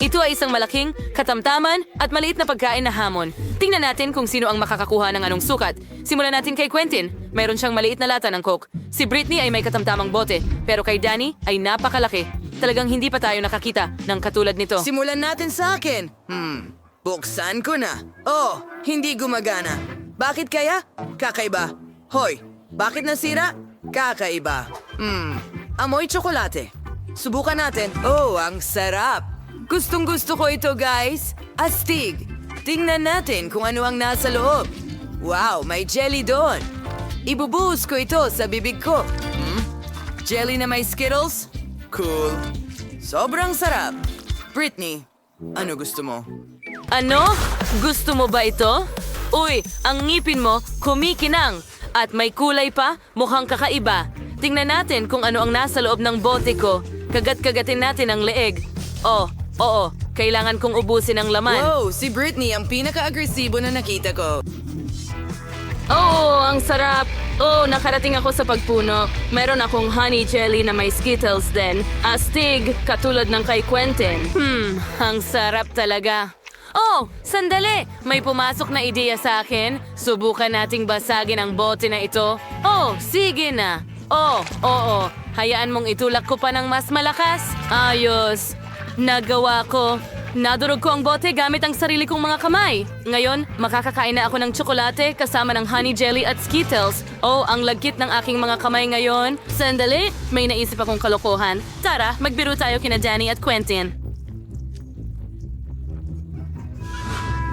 Ito ay isang malaking, katamtaman at maliit na pagkain na hamon. Tingnan natin kung sino ang makakakuha ng anong sukat. Simulan natin kay Quentin. Mayroon siyang maliit na lata ng Coke. Si Britney ay may katamtamang bote, pero kay Danny ay napakalaki. Talagang hindi pa tayo nakakita ng katulad nito. Simulan natin sa akin. Buksan ko na. Oh, hindi gumagana. Bakit kaya? Kakaiba. Hoy, bakit nasira? Kakaiba. Amoy tsokolate. Subukan natin. Oh, ang sarap. Gustong gusto ko ito, guys. Astig. Tingnan natin kung ano ang nasa loob. Wow, may jelly doon. Ibubuhos ko ito sa bibig ko. Jelly na may Skittles? Cool. Sobrang sarap. Britney, ano gusto mo? Ano? Gusto mo ba ito? Uy, ang ngipin mo kumikinang. At may kulay pa, mukhang kakaiba. Tingnan natin kung ano ang nasa loob ng bote ko. Kagat-kagatin natin ang leeg. Oh, oo, kailangan kong ubusin ang laman. Wow, si Britney ang pinaka-agresibo na nakita ko. Oo, ang sarap. Oo, nakarating ako sa pagpuno. Meron akong honey jelly na may Skittles din. Astig, katulad ng kay Quentin. Ang sarap talaga. Oh, sandali! May pumasok na ideya sa akin. Subukan nating basagin ang bote na ito. Oh, sige na. Oh, oo. Hayaan mong itulak ko pa ng mas malakas. Ayos. Nagawa ko. Nadurog ko ang bote gamit ang sarili kong mga kamay. Ngayon, makakakain na ako ng tsokolate kasama ng honey jelly at Skittles. Oh, ang lagkit ng aking mga kamay ngayon. Sandali, may naisip akong kalokohan. Tara, magbiro tayo kina Danny at Quentin.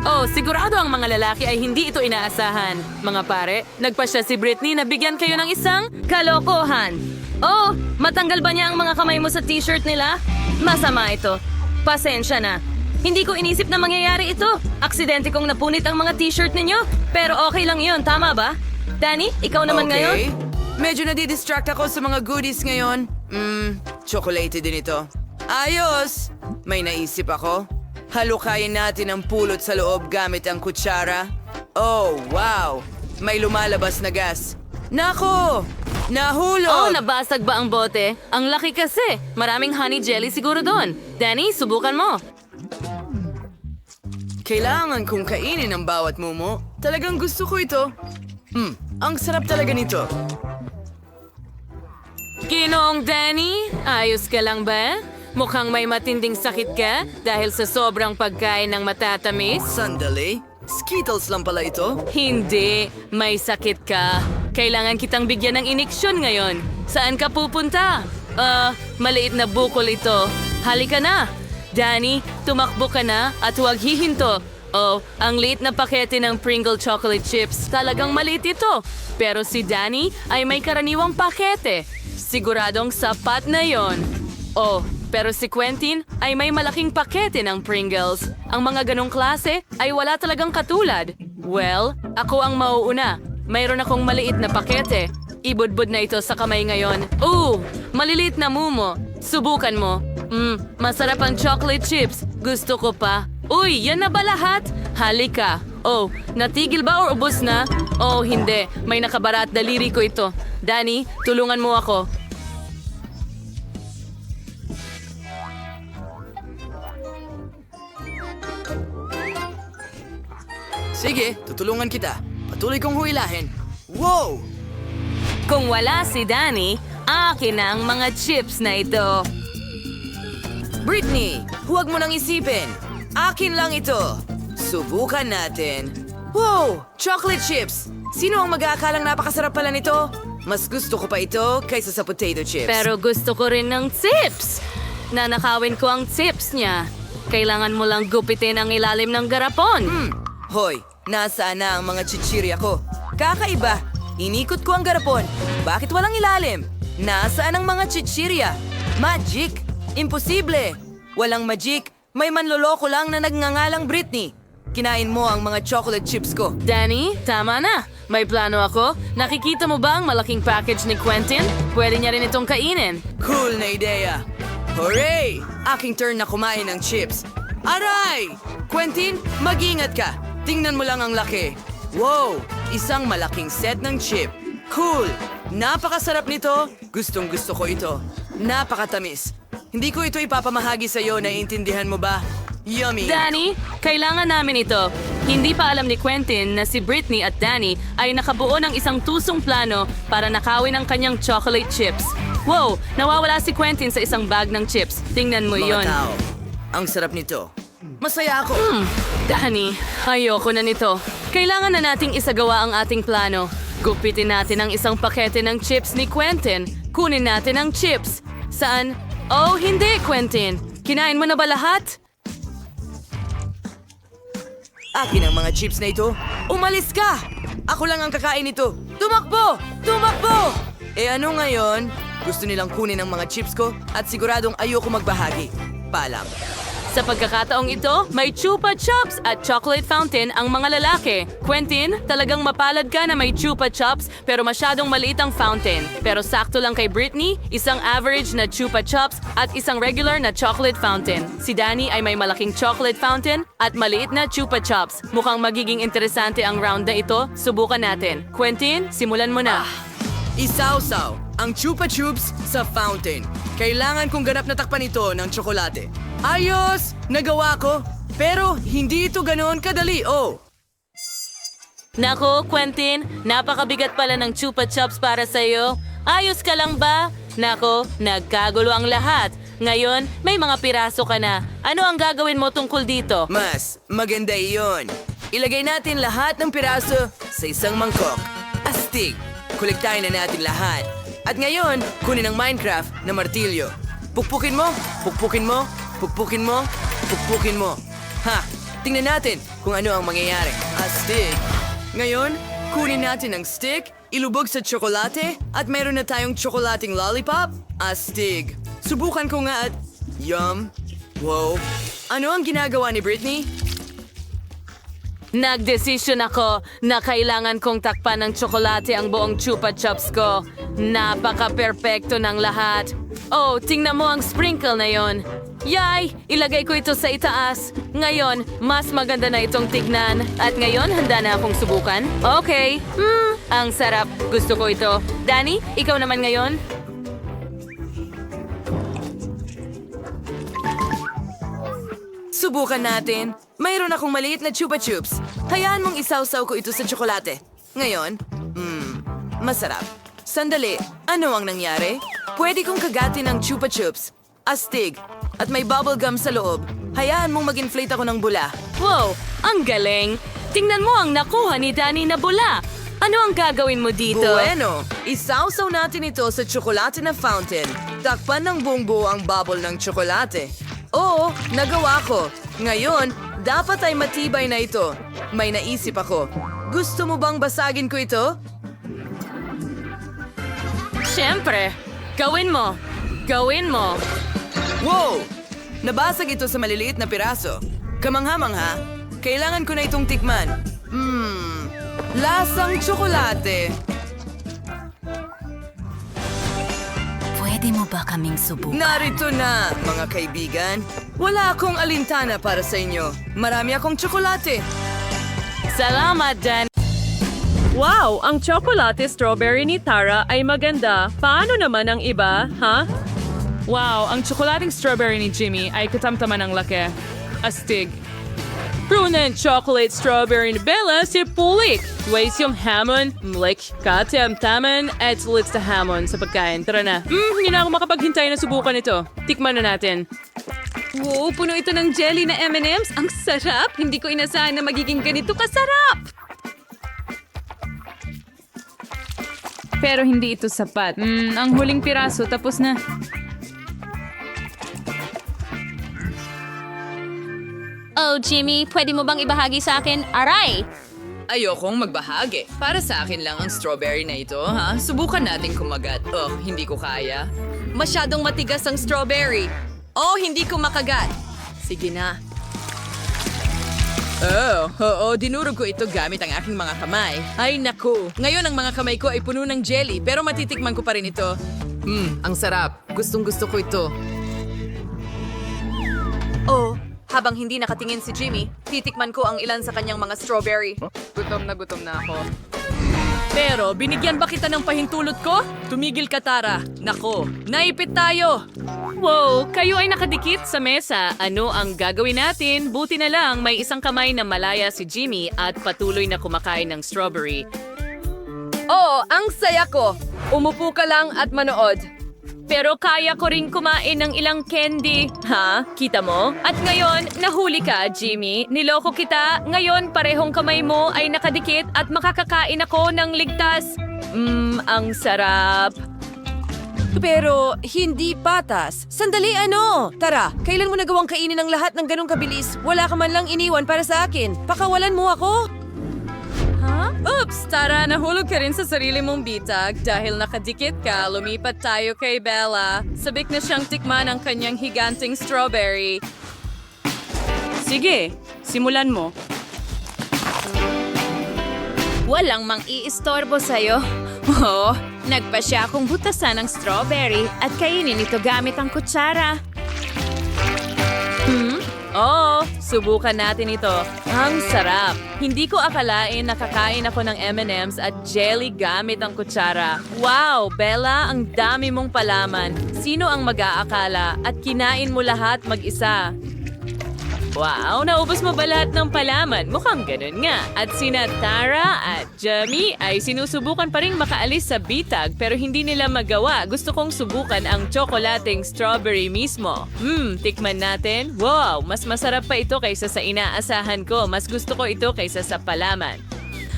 Oh, sigurado ang mga lalaki ay hindi ito inaasahan. Mga pare, nagpasya si Britney na bigyan kayo ng isang kalokohan. Oh, matanggal ba niya ang mga kamay mo sa t-shirt nila? Masama ito. Pasensya na. Hindi ko inisip na mangyayari ito. Aksidente kong napunit ang mga t-shirt ninyo. Pero okay lang yun, tama ba? Danny, ikaw naman ngayon? Medyo nadidistract ako sa mga goodies ngayon. Chocolate din ito. Ayos! May naisip ako. Halukayin natin ang pulot sa loob gamit ang kutsara. Oh, wow! May lumalabas na gas. Nako! Nahulog! Oh, nabasag ba ang bote? Ang laki kasi. Maraming honey jelly siguro doon. Danny, subukan mo. Kailangan kong kainin ang bawat mumo. Talagang gusto ko ito. Ang sarap talaga nito. Ginoong Danny, ayos ka lang ba? Mukhang may matinding sakit ka dahil sa sobrang pagkain ng matatamis. Sandali? Skittles lang pala ito? Hindi, may sakit ka. Kailangan kitang bigyan ng iniksyon ngayon. Saan ka pupunta? Maliit na bukol ito. Halika na. Danny, tumakbo ka na at huwag hihinto. Oh, ang liit na pakete ng Pringle chocolate chips. Talagang maliit ito. Pero si Danny ay may karaniwang pakete. Siguradong sapat na yon. Oh, pero si Quentin ay may malaking pakete ng Pringles. Ang mga ganong klase ay wala talagang katulad. Well, ako ang mauuna. Mayroon akong maliit na pakete. Ibudbud na ito sa kamay ngayon. Maliliit na mumo. Subukan mo. Masarap ang chocolate chips. Gusto ko pa. Uy, yan na ba lahat? Halika. Oh, natigil ba o ubos na? Oh, hindi. May nakabara at daliri ko ito. Danny, tulungan mo ako. Sige, tutulungan kita. Patuloy kong huilahin. Wow! Kung wala si Danny, akin na ang mga chips na ito. Britney, huwag mo nang isipin. Akin lang ito. Subukan natin. Wow! Chocolate chips! Sino ang mag-aakalang napakasarap pala nito? Mas gusto ko pa ito kaysa sa potato chips. Pero gusto ko rin ng chips. Nanakawin ko ang chips niya. Kailangan mo lang gupitin ang ilalim ng garapon. Hoy, nasaan na ang mga chichirya ko? Kakaiba! Inikot ko ang garapon. Bakit walang ilalim? Nasaan ang mga chichirya? Magic? Imposible! Walang magic. May manloloko lang na nagngangalang Britney. Kinain mo ang mga chocolate chips ko. Danny, tama na. May plano ako. Nakikita mo ba ang malaking package ni Quentin? Pwede niya rin itong kainin. Cool na ideya. Hooray! Aking turn na kumain ng chips. Aray! Quentin, mag-ingat ka. Tingnan mo lang ang laki. Wow! Isang malaking set ng chip. Cool! Napakasarap nito. Gustong gusto ko ito. Napakatamis. Hindi ko ito ipapamahagi sa iyo, naiintindihan mo ba? Yummy! Danny, kailangan namin ito. Hindi pa alam ni Quentin na si Britney at Danny ay nakabuo ng isang tusong plano para nakawin ang kanyang chocolate chips. Wow! Nawawala si Quentin sa isang bag ng chips. Tingnan mo Mga yon. tao, ang sarap nito. Masaya ako. Danny, ayoko na nito. Kailangan na nating isagawa ang ating plano. Gupitin natin ang isang pakete ng chips ni Quentin. Kunin natin ang chips. Saan? Oh, hindi, Quentin. Kinain mo na ba lahat? Akin ang mga chips na ito. Umalis ka! Ako lang ang kakain nito. Tumakbo! Tumakbo! Eh ano ngayon? Gusto nilang kunin ang mga chips ko at siguradong ayoko magbahagi. Paalam. Sa pagkakataong ito, may Chupa Chups at chocolate fountain ang mga lalaki. Quentin, talagang mapalad ka na may Chupa Chups pero masyadong maliit ang fountain. Pero sakto lang kay Britney, isang average na Chupa Chups at isang regular na chocolate fountain. Si Danny ay may malaking chocolate fountain at maliit na Chupa Chups. Mukhang magiging interesante ang round na ito. Subukan natin. Quentin, simulan mo na. Isawsaw ang Chupa Chups sa fountain. Kailangan kong ganap na takpan ito ng tsokolate. Ayos! Nagawa ko! Pero hindi ito ganoon kadali, oh! Nako, Quentin, napakabigat pala ng Chupa Chups para sa'yo. Ayos ka lang ba? Nako, nagkagulo ang lahat. Ngayon, may mga piraso ka na. Ano ang gagawin mo tungkol dito? Mas maganda iyon. Ilagay natin lahat ng piraso sa isang mangkok. Astig! Kolektahin na natin lahat. At ngayon, kunin ang Minecraft na martilyo. Pukpukin mo, pukpukin mo, pukpukin mo, pukpukin mo. Ha! Tingnan natin kung ano ang mangyayari. Astig! Ngayon, kunin natin ang stick, ilubog sa tsokolate, at mayroon na tayong tsokolating lollipop. Astig! Subukan ko nga at... Yum! Wow! Ano ang ginagawa ni Britney? Nagdesisyon ako na kailangan kong takpan ng tsokolate ang buong Chupa Chups ko. Napaka-perpekto ng lahat. Oh, tingnan mo ang sprinkle na yon. Yay! Ilagay ko ito sa itaas. Ngayon, mas maganda na itong tignan. At ngayon, handa na akong subukan. Okay. Ang sarap. Gusto ko ito. Danny, ikaw naman ngayon? Subukan natin. Mayroon akong maliit na Chupa Chups. Hayaan mong isawsaw ko ito sa tsokolate. Ngayon, masarap. Sandali, ano ang nangyari? Pwede kong kagatin ng Chupa Chups. Astig. At may bubble gum sa loob. Hayaan mong mag-inflate ako ng bula. Wow, ang galing. Tingnan mo ang nakuha ni Danny na bula. Ano ang gagawin mo dito? Bueno, isawsaw natin ito sa tsokolate na fountain. Takpan ng buong buo ang bubble ng tsokolate. Oo, nagawa ko. Ngayon, dapat ay matibay na ito. May naisip ako. Gusto mo bang basagin ko ito? Siyempre. Gawin mo. Gawin mo. Wow! Nabasag ito sa maliliit na piraso. Kamangha-mangha, kailangan ko na itong tikman. Lasang tsokolate. Pwede mo ba kaming subukan? Narito na, mga kaibigan. Wala akong alintana para sa inyo. Marami akong tsokolate. Salamat, Dan. Wow! Ang chocolate strawberry ni Tara ay maganda. Paano naman ang iba, ha? Wow! Ang tsokolating strawberry ni Jimmy ay katamtaman ng laki. Astig. Prunen chocolate strawberry ni Bella si Pulik. Ways yung hamon, mlik, katamtaman, at lits na hamon sa pagkain. Tara na. Hindi na ako makapaghintay na subukan ito. Tikman na natin. Wow, puno ito ng jelly na M&M's. Ang sarap! Hindi ko inasahan na magiging ganito kasarap! Pero hindi ito sapat. Ang huling piraso tapos na. Oh, Jimmy, pwede mo bang ibahagi sa akin? Aray! Ayokong magbahagi. Para sa akin lang ang strawberry na ito, ha? Subukan natin kumagat. Oh, hindi ko kaya. Masyadong matigas ang strawberry. Oh, hindi ko makagat. Sige na. Oo, dinurog ko ito gamit ang aking mga kamay. Ay, naku. Ngayon ang mga kamay ko ay puno ng jelly, pero matitikman ko pa rin ito. Ang sarap. Gustong-gusto ko ito. Oh, habang hindi nakatingin si Jimmy, titikman ko ang ilan sa kanyang mga strawberry. Gutom na ako. Pero binigyan ba kita ng pahintulot ko? Tumigil ka, Tara. Nako, naipit tayo. Wow, kayo ay nakadikit sa mesa. Ano ang gagawin natin? Buti na lang may isang kamay na malaya si Jimmy at patuloy na kumakain ng strawberry. Oo, ang saya ko. Umupo ka lang at manood. Pero kaya ko ring kumain ng ilang candy. Ha? Kita mo? At ngayon, nahuli ka, Jimmy. Niloko kita. Ngayon, parehong kamay mo ay nakadikit at makakakain ako ng ligtas. Ang sarap. Pero hindi patas. Sandali, ano? Tara, kailan mo nagawang kainin ang lahat ng ganong kabilis? Wala ka man lang iniwan para sa akin. Pakawalan mo ako. Ha? Oops! Tara, nahulog ka rin sa sarili mong bitag. Dahil nakadikit ka, lumipat tayo kay Bella. Sabik na siyang tikman ang kanyang higanting strawberry. Sige, simulan mo. Walang mang-iistorbo sa'yo. Oh, nagpasya akong butasan ng strawberry at kainin ito gamit ang kutsara. Oo, subukan natin ito. Ang sarap. Hindi ko akalain nakakain ako ng M&M's at jelly gamit ang kutsara. Wow, Bella, ang dami mong palaman. Sino ang mag-aakala at kinain mo lahat mag-isa? Wow, naubos mo ba lahat ng palaman? Mukhang ganun nga. At sina Tara at Jamie ay sinusubukan pa rin makaalis sa bitag pero hindi nila magawa. Gusto kong subukan ang tsokolating strawberry mismo. Tikman natin. Wow, mas masarap pa ito kaysa sa inaasahan ko. Mas gusto ko ito kaysa sa palaman.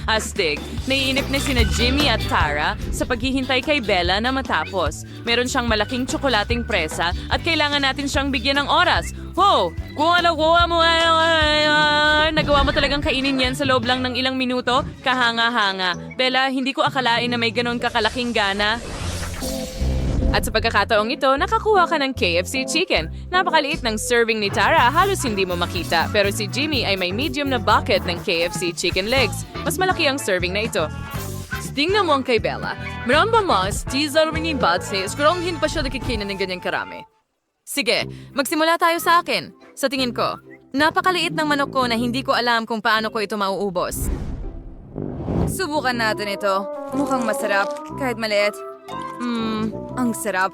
Astig, naiinip na sina Jimmy at Tara sa paghihintay kay Bella na matapos. Meron siyang malaking tsokolating presa at kailangan natin siyang bigyan ng oras. Wow! Kuha mo. Nagawa mo talagang kainin yan sa loob lang ng ilang minuto? Kahanga-hanga. Bella, hindi ko akalain na may ganon kakalaking gana. At sa pagkakataong ito, nakakuha ka ng KFC chicken. Napakaliit ng serving ni Tara, halos hindi mo makita. Pero si Jimmy ay may medium na bucket ng KFC chicken legs. Mas malaki ang serving na ito. Tingnan mo ang kay Bella. Meron ba mas, teaser ringing buds ni skronghin pa siya nakikinin ng ganyang karami. Sige, magsimula tayo sa akin. Sa tingin ko, napakaliit ng manok ko na hindi ko alam kung paano ko ito mauubos. Subukan natin ito. Mukhang masarap, kahit maliit. Ang sarap.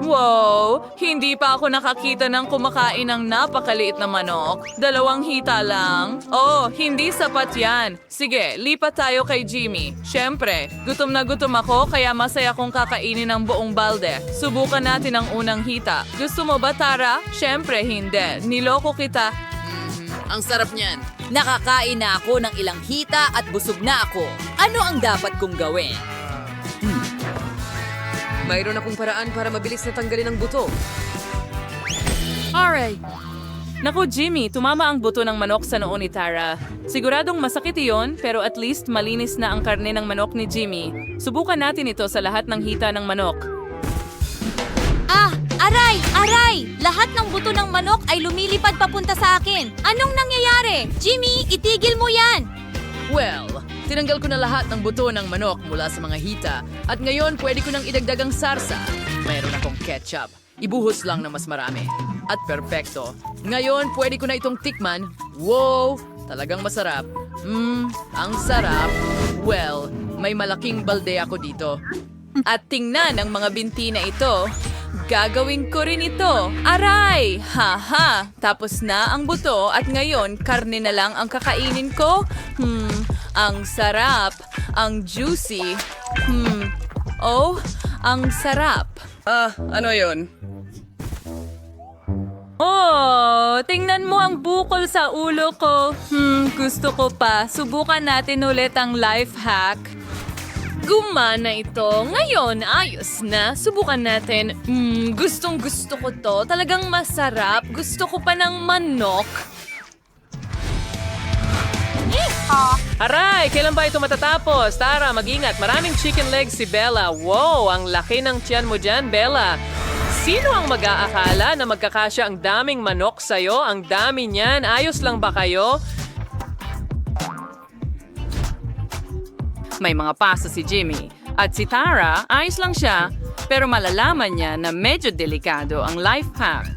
Wow! Hindi pa ako nakakita ng kumakain ng napakaliit na manok. 2 hita lang. Oh, hindi sapat yan. Sige, lipat tayo kay Jimmy. Siyempre, gutom na gutom ako kaya masaya kong kakainin ng buong balde. Subukan natin ang unang hita. Gusto mo ba, Tara? Siyempre, hindi. Niloko kita. Ang sarap niyan. Nakakain na ako ng ilang hita at busog na ako. Ano ang dapat kong gawin? Mayroon akong paraan para mabilis na tanggalin ang buto. Alright. Naku, Jimmy, tumama ang buto ng manok sa noo ni Tara. Siguradong masakit iyon, pero at least malinis na ang karne ng manok ni Jimmy. Subukan natin ito sa lahat ng hita ng manok. Ah! Aray! Aray! Lahat ng buto ng manok ay lumilipad papunta sa akin. Anong nangyayari? Jimmy, itigil mo yan! Well, tinanggal ko na lahat ng buto ng manok mula sa mga hita at ngayon pwede ko nang idagdag ang sarsa. Mayroon akong ketchup. Ibuhos lang na mas marami. At perpekto. Ngayon pwede ko na itong tikman. Wow! Talagang masarap. Ang sarap. Well, may malaking balde ako dito. At tingnan ang mga binti na ito. Gagawin ko rin ito. Aray! Haha! Tapos na ang buto at ngayon karne na lang ang kakainin ko. Ang sarap. Ang juicy. Oh, ang sarap. Ano yon? Oh, tingnan mo ang bukol sa ulo ko. Gusto ko pa. Subukan natin ulit ang life hack. Gumana ito. Ngayon, ayos na. Subukan natin. Gustong gusto ko to. Talagang masarap. Gusto ko pa ng manok. Aray, kailan ba ito matatapos? Tara, mag-ingat. Maraming chicken legs si Bella. Wow, ang laki ng tiyan mo dyan, Bella. Sino ang mag-aakala na magkakasya ang daming manok sa'yo? Ang dami niyan. Ayos lang ba kayo? May mga pasa si Jimmy. At si Tara, ayos lang siya. Pero malalaman niya na medyo delikado ang life hack.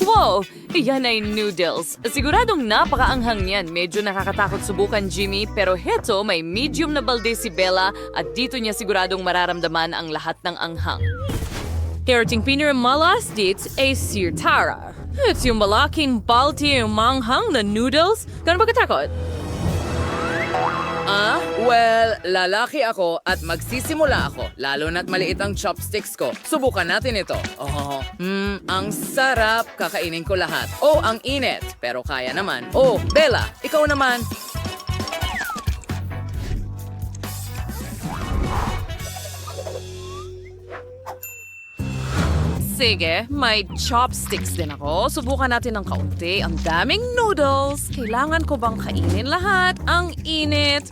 Wow! Iyan ay noodles. Siguradong napakaanghang yan. Medyo nakakatakot subukan, Jimmy. Pero heto, may medium na balde si Bella at dito niya siguradong mararamdaman ang lahat ng anghang. Karating piniramalas dito ay si Tara. It's yung malaking balde yung manghang na noodles. Gano'n ba katakot? Well, lalaki ako at magsisimula ako. Lalo na't maliit ang chopsticks ko. Subukan natin ito. Oh, ang sarap. Kakainin ko lahat. Oh, ang init. Pero kaya naman. Oh, Bella, ikaw naman. Sige, may chopsticks din ako. Subukan natin ng kaunti. Ang daming noodles. Kailangan ko bang kainin lahat? Ang init.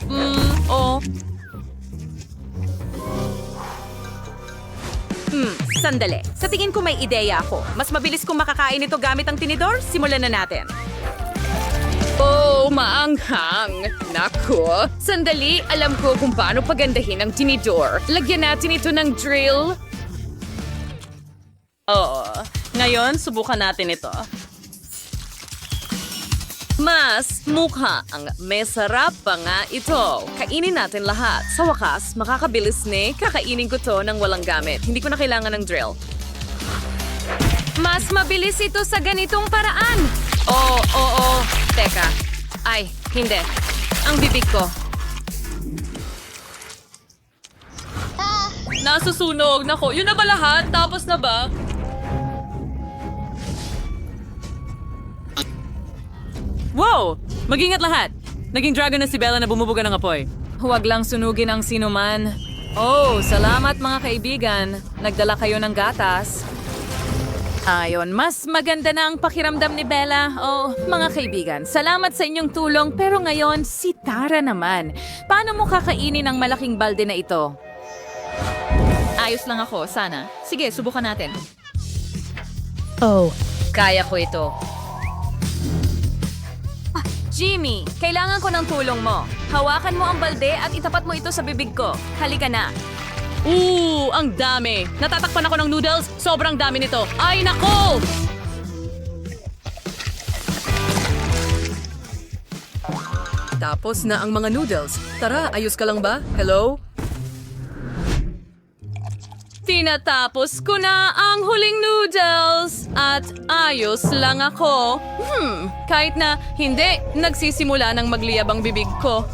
Sandali. Sa tingin ko may ideya ako. Mas mabilis kong makakain ito gamit ang tinidor. Simulan na natin. Oh, maanghang. Naku. Sandali, alam ko kung paano pagandahin ang tinidor. Lagyan natin ito ng drill. Oo. Ngayon, subukan natin ito. Mas mukha ang masarap pa nga ito. Kainin natin lahat. Sa wakas, makakabilis ni kakainin ko to ng walang gamit. Hindi ko na kailangan ng drill. Mas mabilis ito sa ganitong paraan. Oo. Teka. Ay, hindi. Ang bibig ko. Nasusunog. Nako, yun na ba lahat? Tapos na ba? Wow! Mag-ingat lahat! Naging dragon na si Bella na bumubuga ng apoy. Huwag lang sunugin ang sinuman. Oh, salamat mga kaibigan. Nagdala kayo ng gatas. Ayon, mas maganda na ang pakiramdam ni Bella. Oh, mga kaibigan, salamat sa inyong tulong. Pero ngayon, si Tara naman. Paano mo kakainin ang malaking balde na ito? Ayos lang ako, sana. Sige, subukan natin. Oh, kaya ko ito. Jimmy, kailangan ko ng tulong mo. Hawakan mo ang balde at itapat mo ito sa bibig ko. Halika na. Ang dami! Natatakpan ako ng noodles. Sobrang dami nito. Ay, nako! Tapos na ang mga noodles. Tara, ayos ka lang ba? Hello? Tinatapos ko na ang huling noodles at ayos lang ako. Kahit na hindi, nagsisimula ng magliyab ang bibig ko.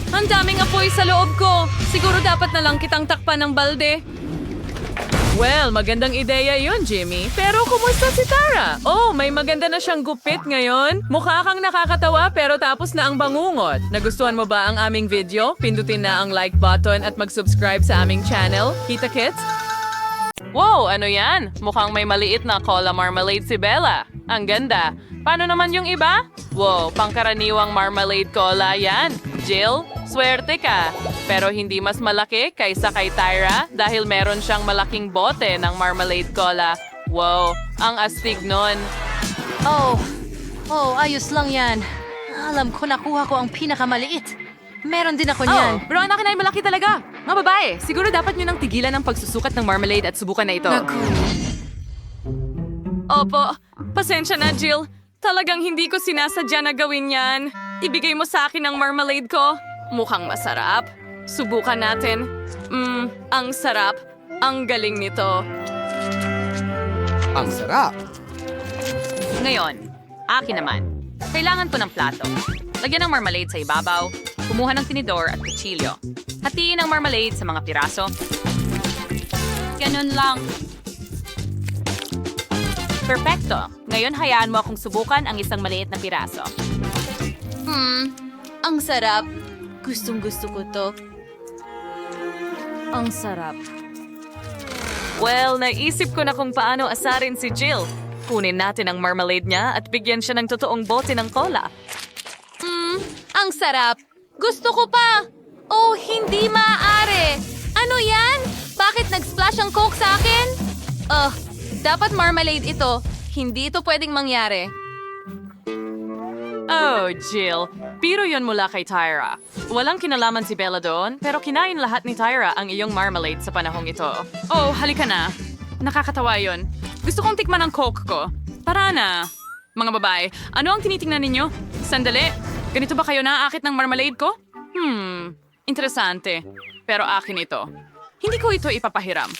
Ang daming apoy sa loob ko. Siguro dapat na lang kitang takpan ng balde. Well, magandang ideya yun, Jimmy. Pero kumusta si Tara? Oh, may maganda na siyang gupit ngayon. Mukha kang nakakatawa pero tapos na ang bangungot. Nagustuhan mo ba ang aming video? Pindutin na ang like button at mag-subscribe sa aming channel. Kita Kits? Wow, ano yan? Mukhang may maliit na cola marmalade si Bella. Ang ganda. Paano naman yung iba? Wow, pangkaraniwang marmalade cola yan. Jill, swerte ka. Pero hindi mas malaki kaysa kay Tyra dahil meron siyang malaking bote ng marmalade cola. Wow, ang astig nun. Oh, ayos lang yan. Alam ko nakuha ko ang pinakamaliit. Meron din ako niyan. Pero ang akin ay malaki talaga. Mga babae, siguro dapat nyo nang tigilan ang pagsusukat ng marmalade at subukan na ito. Opo, pasensya na, Jill. Talagang hindi ko sinasadya na gawin yan. Ibigay mo sa akin ang marmalade ko. Mukhang masarap. Subukan natin. Ang sarap. Ang galing nito. Ang sarap! Ngayon, akin naman. Kailangan ko ng plato. Lagyan ng marmalade sa ibabaw. Kumuha ng tinidor at kutsilyo. Hatiin ang marmalade sa mga piraso. Ganun lang. Perfecto. Ngayon hayaan mo akong subukan ang isang maliit na piraso. Ang sarap. Gustong-gusto ko to. Ang sarap. Well, naisip ko na kung paano asarin si Jill. Kunin natin ang marmalade niya at bigyan siya ng totoong bote ng cola. Ang sarap. Gusto ko pa. Oh, hindi maaari. Ano yan? Bakit nag-splash ang Coke sa akin? Dapat marmalade ito. Hindi ito pwedeng mangyari. Oh, Jill. Biro yon mula kay Tyra. Walang kinalaman si Bella doon, pero kinain lahat ni Tyra ang iyong marmalade sa panahong ito. Oh, halika na. Nakakatawa yon. Gusto kong tikman ang Coke ko. Tara na. Mga babae, ano ang tinitingnan ninyo? Sandali, ganito ba kayo naaakit ng marmalade ko? Interesante. Pero akin ito. Hindi ko ito ipapahiram.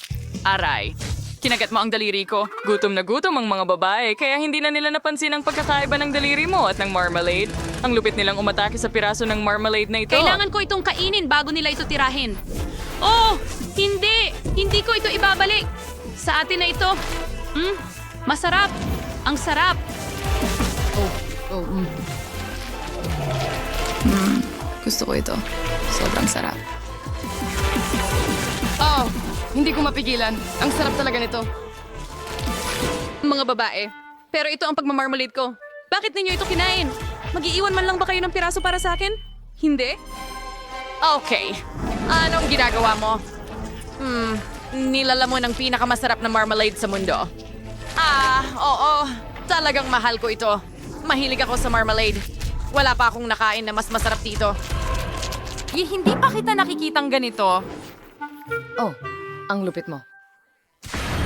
Aray, kinagat mo ang daliri ko. Gutom na gutom ang mga babae, kaya hindi na nila napansin ang pagkakaiba ng daliri mo at ng marmalade. Ang lupit nilang umatake sa piraso ng marmalade na ito. Kailangan ko itong kainin bago nila ito tirahin. Oh, hindi! Hindi ko ito ibabalik. Sa atin na ito. Masarap. Ang sarap. Gusto ko ito. Sobrang sarap. Oh, hindi ko mapigilan. Ang sarap talaga nito. Mga babae. Pero ito ang pagmamarmalade ko. Bakit ninyo ito kinain? Mag-iiwan man lang ba kayo ng piraso para sa akin? Hindi? Okay. Anong ginagawa mo? Nilalamon ang pinakamasarap na marmalade sa mundo. Oo. Talagang mahal ko ito. Mahilig ako sa marmalade. Wala pa akong nakain na mas masarap dito. Hindi pa kita nakikitang ganito. Oh, ang lupit mo.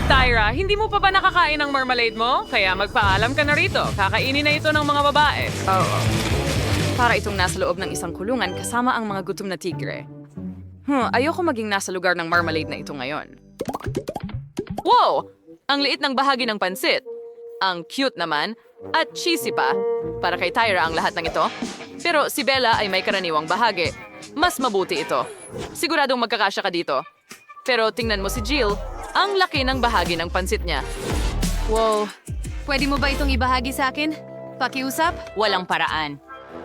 Tyra, hindi mo pa ba nakakain ng marmalade mo? Kaya magpaalam ka na rito. Kakainin na ito ng mga babae. Oo. Para itong nasa loob ng isang kulungan kasama ang mga gutom na tigre. Ayoko maging nasa lugar ng marmalade na ito ngayon. Wow! Ang liit ng bahagi ng pansit. Ang cute naman. At cheesy pa. Para kay Tyra ang lahat ng ito. Pero si Bella ay may karaniwang bahagi. Mas mabuti ito. Siguradong magkakasya ka dito. Pero tingnan mo si Jill. Ang laki ng bahagi ng pansit niya. Wow. Pwede mo ba itong ibahagi sa akin? Pakiusap? Walang paraan.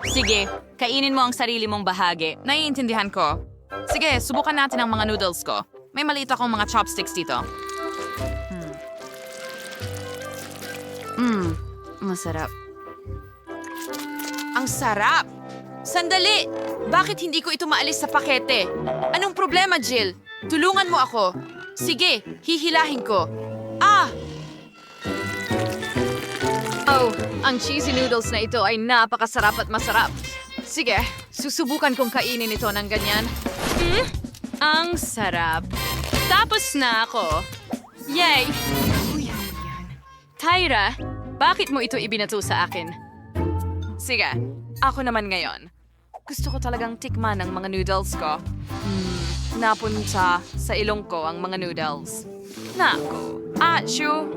Sige, kainin mo ang sarili mong bahagi. Naiintindihan ko. Sige, subukan natin ang mga noodles ko. May maliit akong mga chopsticks dito. Masarap. Ang sarap! Sandali! Bakit hindi ko ito maalis sa pakete? Anong problema, Jill? Tulungan mo ako. Sige, hihilahin ko. Oh, ang cheesy noodles na ito ay napakasarap at masarap. Sige, susubukan kong kainin ito ng ganyan. Ang sarap. Tapos na ako. Yay! Tyra, bakit mo ito ibinato sa akin? Sige, ako naman ngayon. Gusto ko talagang tikman ang mga noodles ko. Napunta sa ilong ko ang mga noodles. Naku, achoo!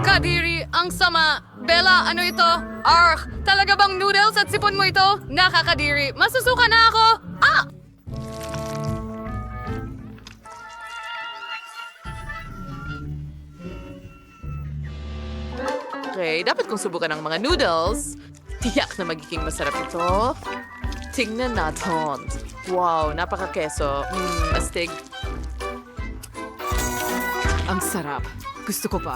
Kadiri, ang sama! Bella, ano ito? Argh! Talaga bang noodles at sipon mo ito? Nakakadiri! Masusuka na ako! Okay, dapat kong subukan ang mga noodles. Tiyak na magiging masarap ito. Tingnan natin. Wow, napaka-keso. Astig. Ang sarap. Gusto ko pa.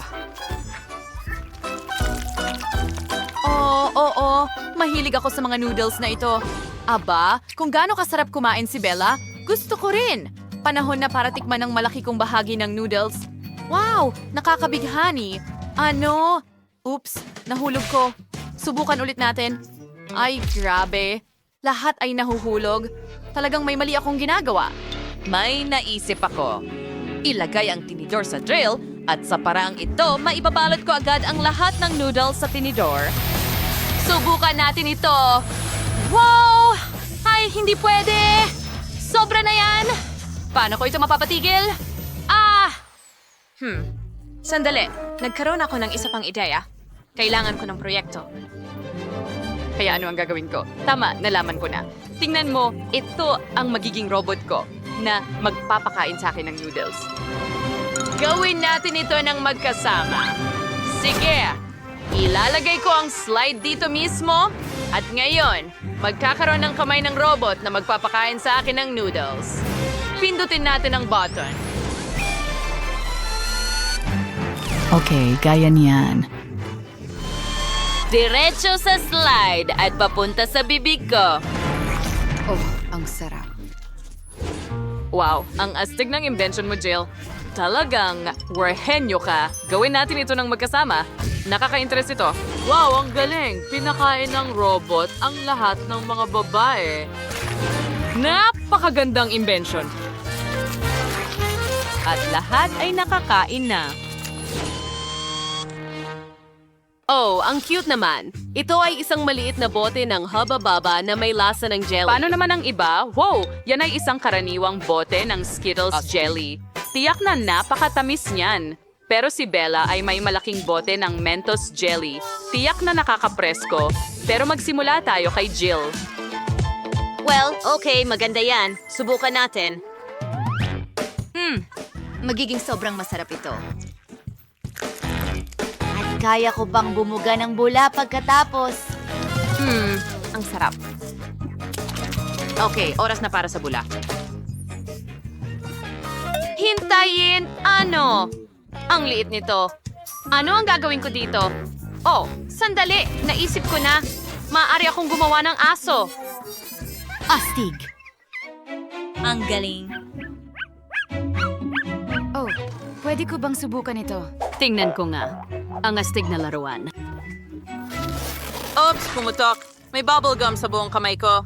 Oo. Mahilig ako sa mga noodles na ito. Aba, kung gaano kasarap kumain si Bella, gusto ko rin. Panahon na para tikman ang malaki kong bahagi ng noodles. Wow, nakakabighani. Ano? Oops, nahulog ko. Subukan ulit natin. Ay, grabe. Lahat ay nahuhulog. Talagang may mali akong ginagawa. May naisip ako. Ilagay ang tinidor sa drill at sa paraang ito, maibabalot ko agad ang lahat ng noodles sa tinidor. Subukan natin ito. Wow! Ay, hindi pwede. Sobra na yan. Paano ko ito mapapatigil? Sandali, nagkaroon ako ng isa pang ideya. Kailangan ko ng proyekto. Kaya ano ang gagawin ko? Tama, nalaman ko na. Tingnan mo, ito ang magiging robot ko na magpapakain sa akin ng noodles. Gawin natin ito ng magkasama. Sige, ilalagay ko ang slide dito mismo at ngayon, magkakaroon ng kamay ng robot na magpapakain sa akin ng noodles. Pindutin natin ang button. Okay, gaya niyan. Diretso sa slide at papunta sa bibig ko. Oh, ang sarap. Wow, ang astig ng invention mo, Jill. Talagang werhenyo ka. Gawin natin ito ng magkasama. Nakaka-interest ito. Wow, ang galing. Pinakain ng robot ang lahat ng mga babae. Napakagandang invention. At lahat ay nakakain na. Oh, ang cute naman. Ito ay isang maliit na bote ng haba-baba na may lasa ng jelly. Paano naman ang iba? Wow! Yan ay isang karaniwang bote ng Skittles jelly. Tiyak na napakatamis niyan. Pero si Bella ay may malaking bote ng Mentos jelly. Tiyak na nakakapresko. Pero magsimula tayo kay Jill. Well, okay, maganda yan. Subukan natin. Magiging sobrang masarap ito. At kaya ko bang bumuga ng bula pagkatapos? Ang sarap. Okay, oras na para sa bula. Hintayin! Ano? Ang liit nito. Ano ang gagawin ko dito? Oh, sandali. Naisip ko na. Maaari akong gumawa ng aso. Astig. Ang galing. Oh, pwede ko bang subukan ito? Tingnan ko nga. Ang astig na laruan. Oops, pumutok. May bubblegum sa buong kamay ko.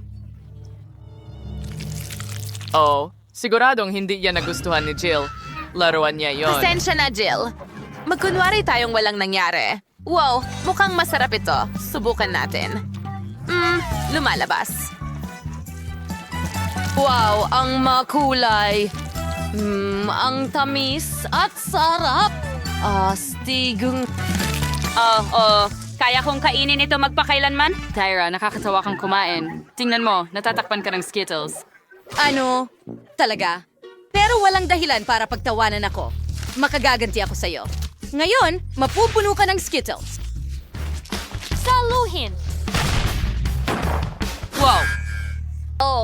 Oh, siguradong hindi yan nagustuhan ni Jill. Laruan niya yon. Pasensya na, Jill. Magkunwari tayong walang nangyari. Wow, mukhang masarap ito. Subukan natin. Lumalabas. Wow, ang makulay. Ang tamis at sarap. Astigong... Kaya kong kainin ito magpakailanman? Tyra, nakakatawa kang kumain. Tingnan mo, natatakpan ka ng Skittles. Ano? Talaga? Pero walang dahilan para pagtawanan ako. Makagaganti ako sa'yo. Ngayon, mapupuno ka ng Skittles. Saluhin! Wow! Oh,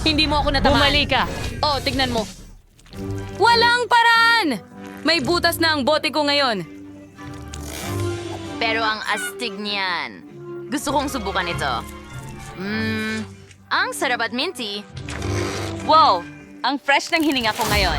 hindi mo ako natamaan. Bumali ka! Oh, tignan mo. Walang paraan! May butas na ang bote ko ngayon. Pero ang astig niyan. Gusto kong subukan ito. Ang sarap at minty. Wow! Ang fresh ng hininga ko ngayon.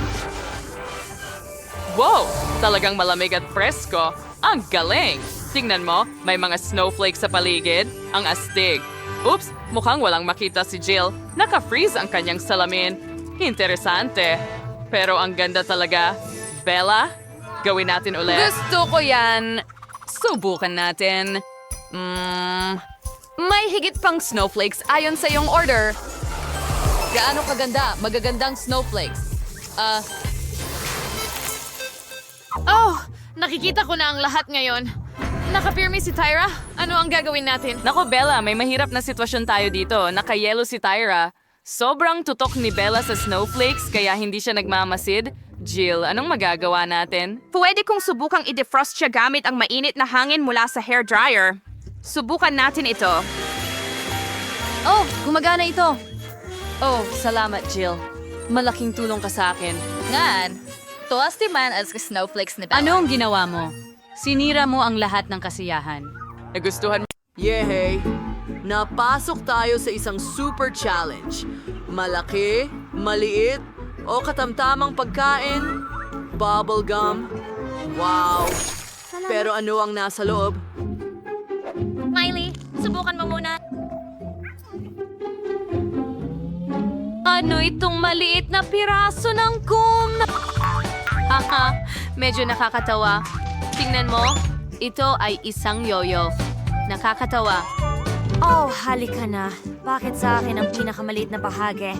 Wow! Talagang malamig at presko. Ang galing! Tingnan mo, may mga snowflakes sa paligid. Ang astig. Oops, mukhang walang makita si Jill. Naka-freeze ang kanyang salamin. Interesante. Pero ang ganda talaga. Bella, gawin natin ulit. Gusto ko yan. Subukan natin. May higit pang snowflakes ayon sa iyong order. Gaano kaganda? Magagandang snowflakes. Oh, nakikita ko na ang lahat ngayon. Nakapirmi si Tyra. Ano ang gagawin natin? Nako Bella, may mahirap na sitwasyon tayo dito. Nakayelo si Tyra. Sobrang tutok ni Bella sa snowflakes kaya hindi siya nagmamasid. Jill, anong magagawa natin? Pwede kong subukang i-defrost siya gamit ang mainit na hangin mula sa hairdryer. Subukan natin ito. Oh, gumagana ito. Oh, salamat Jill. Malaking tulong ka sa akin. Ngan, tuwas man as snowflakes ni Bella. Ano ang ginawa mo? Sinira mo ang lahat ng kasiyahan. Nagustuhan mo? Yehey! Napasok tayo sa isang super challenge. Malaki, maliit, o katamtamang pagkain, bubblegum. Wow! Pero ano ang nasa loob? Miley, subukan mo muna. Ano itong maliit na piraso ng gum? Haha, medyo nakakatawa. Tingnan mo, ito ay isang yoyo. Nakakatawa. Oh, halika na. Bakit sa akin ang pinakamaliit na bahagi?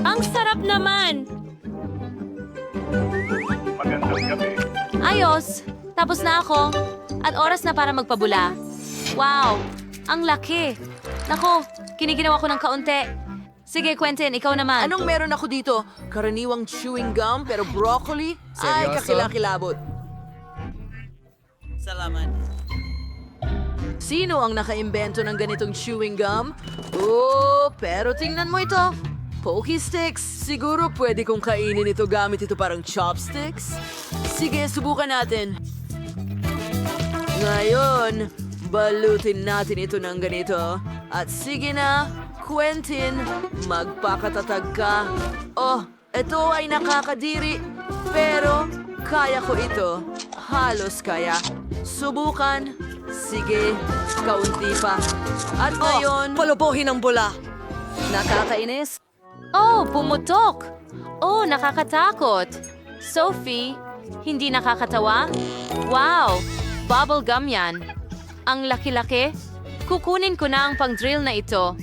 Ang sarap naman! Ayos! Tapos na ako. At oras na para magpabula. Wow! Ang laki! Nako, kiniginaw ako ng kaunti. Sige, Quentin, ikaw naman. Anong meron ako dito? Karaniwang chewing gum pero broccoli? Ay, kakilakilabot. Salamat. Sino ang nakaimbento ng ganitong chewing gum? Oh, pero tingnan mo ito. Pokey sticks. Siguro pwede kong kainin ito gamit ito parang chopsticks. Sige, subukan natin. Ngayon, balutin natin ito ng ganito. At sige na, Quentin, magpakatatag ka. Oh, ito ay nakakadiri. Pero, kaya ko ito. Halos kaya. Subukan. Sige, kaunti pa. At ngayon... Palubuhin ang bula. Nakakainis. Oh, pumutok. Oh, nakakatakot. Sophie, Hindi nakakatawa? Wow! Bubble gum yan. Ang laki-laki. Kukunin ko na ang pang-drill na ito.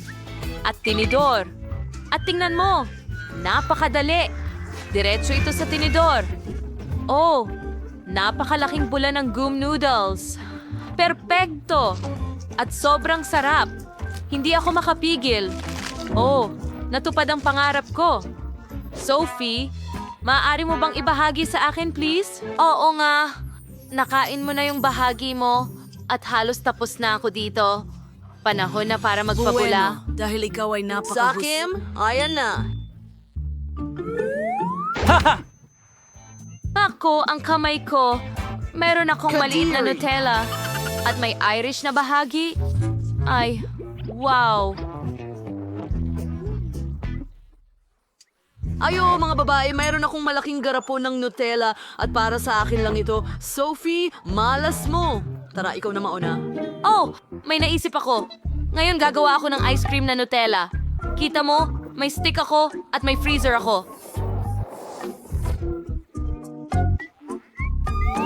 At tinidor. At tingnan mo, napakadali. Diretso ito sa tinidor. Oh, napakalaking bula ng goom noodles. Perpekto! At sobrang sarap. Hindi ako makapigil. Oh, natupad ang pangarap ko. Sophie, maaari mo bang ibahagi sa akin, please? Oo nga. Nakain mo na yung bahagi mo at halos tapos na ako dito. Panahon na para magpabula. Dahil ikaw ay napakahus... Sakim, ayan na. Ako, ang kamay ko. Meron akong maliit na Nutella. At may Irish na bahagi. Ay, wow. Ayo mga babae, mayroon akong malaking garapon ng Nutella at para sa akin lang ito. Sophie, malas mo. Tara, ikaw na mauna. Oh, may naisip ako. Ngayon gagawa ako ng ice cream na Nutella. Kita mo, may stick ako at may freezer ako.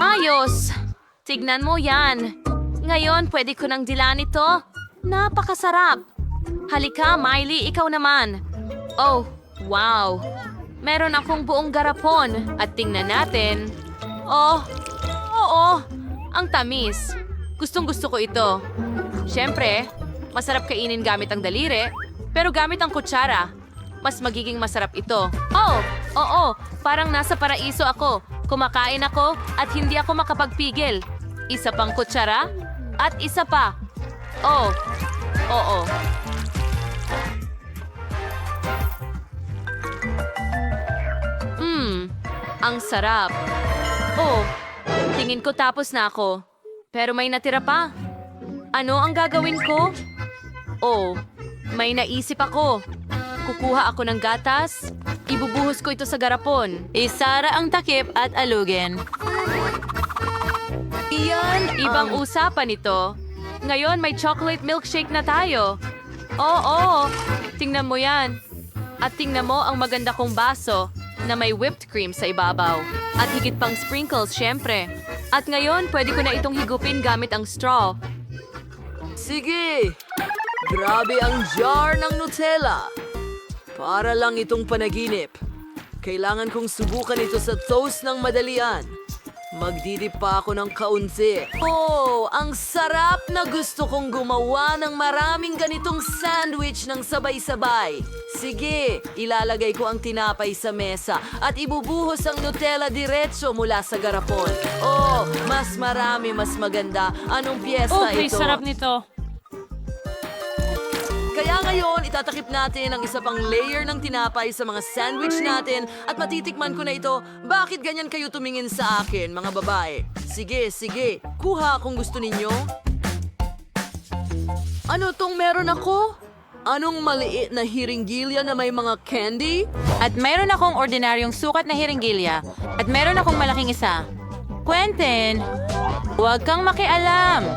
Ayos! Tignan mo yan. Ngayon, pwede ko nang dilaan ito. Napakasarap. Halika, Miley, ikaw naman. Oh, wow. Meron akong buong garapon. At tingnan natin. Oh, oo. Ang tamis. Gustong-gusto ko ito. Siyempre, masarap kainin gamit ang daliri. Pero gamit ang kutsara, mas magiging masarap ito. Oh, oo. Parang nasa paraiso ako. Kumakain ako at hindi ako makapagpigil. Isa pang kutsara at isa pa. Oh, oo. Ang sarap. Oh, tingin ko tapos na ako. Pero may natira pa. Ano ang gagawin ko? Oh, may naisip ako. Kukuha ako ng gatas. Ibubuhos ko ito sa garapon. Isara ang takip at alugin. Iyan, ibang usapan ito. Ngayon may chocolate milkshake na tayo. Oo, tingnan mo yan. At tingnan mo ang maganda kong baso na may whipped cream sa ibabaw. At higit pang sprinkles, syempre. At ngayon, pwede ko na itong higupin gamit ang straw. Sige! Grabe ang jar ng Nutella. Para lang itong panaginip. Kailangan kong subukan ito sa toast ng madalian. Magdidip pa ako ng kaunti. Oh, ang sarap na gusto kong gumawa ng maraming ganitong sandwich ng sabay-sabay. Sige, ilalagay ko ang tinapay sa mesa at ibubuhos ang Nutella diretso mula sa garapon. Oh, mas marami, mas maganda. Anong piyesta ito? Sarap nito. Kaya ngayon, itatakip natin ang isa pang layer ng tinapay sa mga sandwich natin at matitikman ko na ito. Bakit ganyan kayo tumingin sa akin, mga babae? Sige, sige. Kuha kung gusto ninyo. Ano tong meron ako? Anong maliit na hiringgilya na may mga candy? At meron akong ordinaryong sukat na hiringgilya. At meron akong malaking isa. Quentin, huwag kang makialam.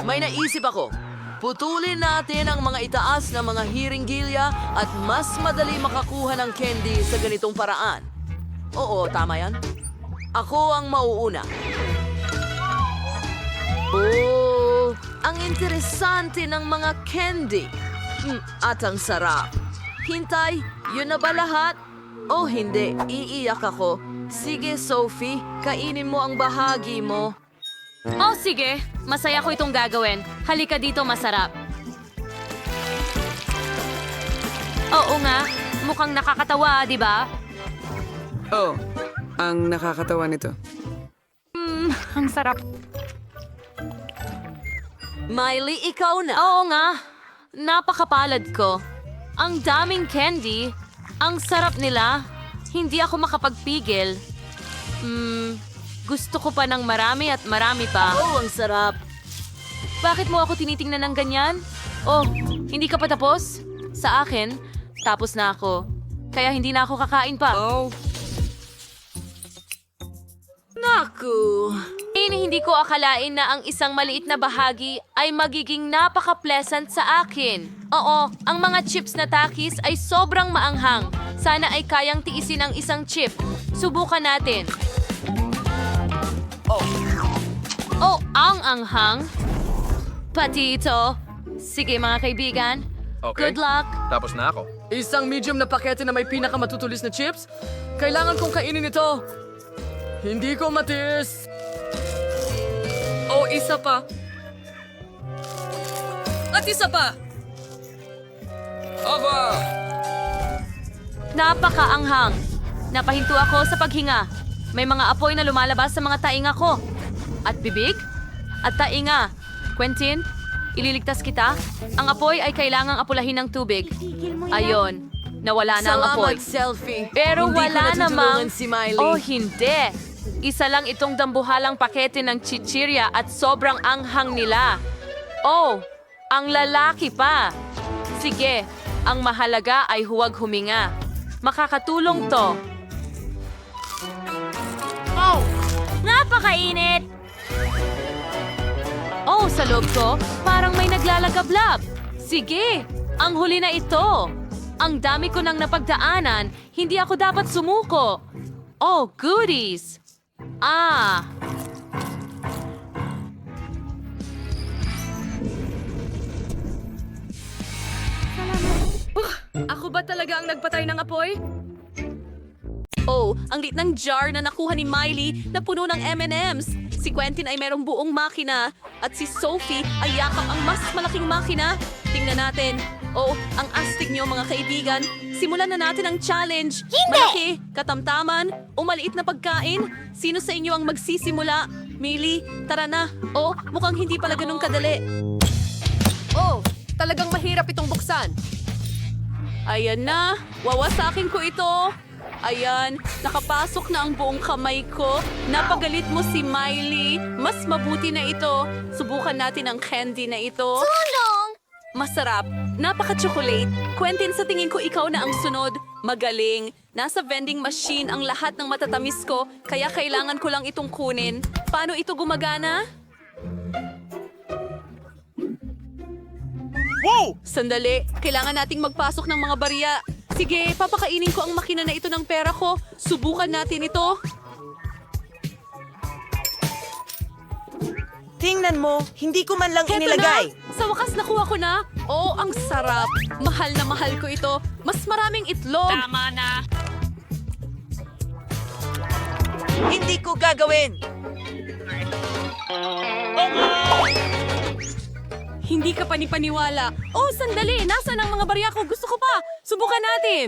May naisip ako. Putulin natin ang mga itaas na mga hiringgilya at mas madali makakuha ng candy sa ganitong paraan. Oo, tama yan. Ako ang mauuna. Oh, ang interesante ng mga candy. At ang sarap. Hintay, yun na ba lahat? Oh, hindi. Iiyak ako. Sige, Sophie, kainin mo ang bahagi mo. Oh, sige. Masaya ko itong gagawin. Halika dito, masarap. Oo nga. Mukhang nakakatawa, di ba? Oh, ang nakakatawa nito. Ang sarap. Miley, ikaw na. Oo nga. Napakapalad ko. Ang daming candy. Ang sarap nila. Hindi ako makapagpigil. Gusto ko pa ng marami at marami pa. Oh, ang sarap. Bakit mo ako tinitingnan ng ganyan? Oh, hindi ka pa tapos? Sa akin, tapos na ako. Kaya hindi na ako kakain pa. Oh, Naku. Hindi ko akalain na ang isang maliit na bahagi ay magiging napaka-pleasant sa akin. Oo, ang mga chips na takis ay sobrang maanghang. Sana ay kayang tiisin ang isang chip. Subukan natin. Oh, ang anghang. Pati ito. Sige mga kaibigan. Okay. Good luck. Tapos na ako. Isang medium na pakete na may pinakamatutulis na chips? Kailangan kong kainin ito. Hindi ko matiis. Oh, isa pa. At isa pa. Napakaanghang. Napahinto ako sa paghinga. May mga apoy na lumalabas sa mga tainga ko. At bibig? At tainga. Quentin, ililigtas kita. Ang apoy ay kailangang apulahin ng tubig. Ayon, nawala na ang apoy. Salamat, selfie. Pero Hindi ko wala natutulungan namang... si Miley. Oh, hindi. Isa lang itong dambuhalang pakete ng chichirya at sobrang anghang nila. Oh, ang lalaki pa. Sige, ang mahalaga ay huwag huminga. Makakatulong to. Oh, napakainit! Oh, sa loob ko, parang may naglalagablab. Sige, ang huli na ito. Ang dami ko nang napagdaanan, hindi ako dapat sumuko. Oh, goodies! Ah! Ako ba talaga ang nagpatay ng apoy? Oh, ang lit ng jar na nakuha ni Miley na puno ng M&M's. Si Quentin ay merong buong makina at si Sophie ay yakap ang mas malaking makina. Tingnan natin. Oh, ang astig niyo mga kaibigan. Simulan na natin ang challenge. Malaki, katamtaman, o maliit na pagkain. Sino sa inyo ang magsisimula? Miley, tara na. Oh, mukhang hindi pala ganun kadali. Oh, talagang mahirap itong buksan. Ayan na, wawasakin ko ito. Ayan, nakapasok na ang buong kamay ko. Napagalit mo si Miley. Mas mabuti na ito. Subukan natin ang candy na ito. Tulong! Masarap. Napaka-chocolate. Quentin, sa tingin ko ikaw na ang sunod. Magaling. Nasa vending machine ang lahat ng matatamis ko, kaya kailangan ko lang itong kunin. Paano ito gumagana? Wow! Sandali, kailangan nating magpasok ng mga barya. Sige, papakainin ko ang makina na ito ng pera ko. Subukan natin ito. Tingnan mo, hindi ko man lang Heto inilagay. na! Sa wakas nakuha ko na. Oh, ang sarap. Mahal na mahal ko ito. Mas maraming itlog. Tama na. Hindi ko gagawin. Hindi ka panipaniwala. Oh, sandali. Nasaan ang mga barya ko? Gusto ko pa. Subukan natin.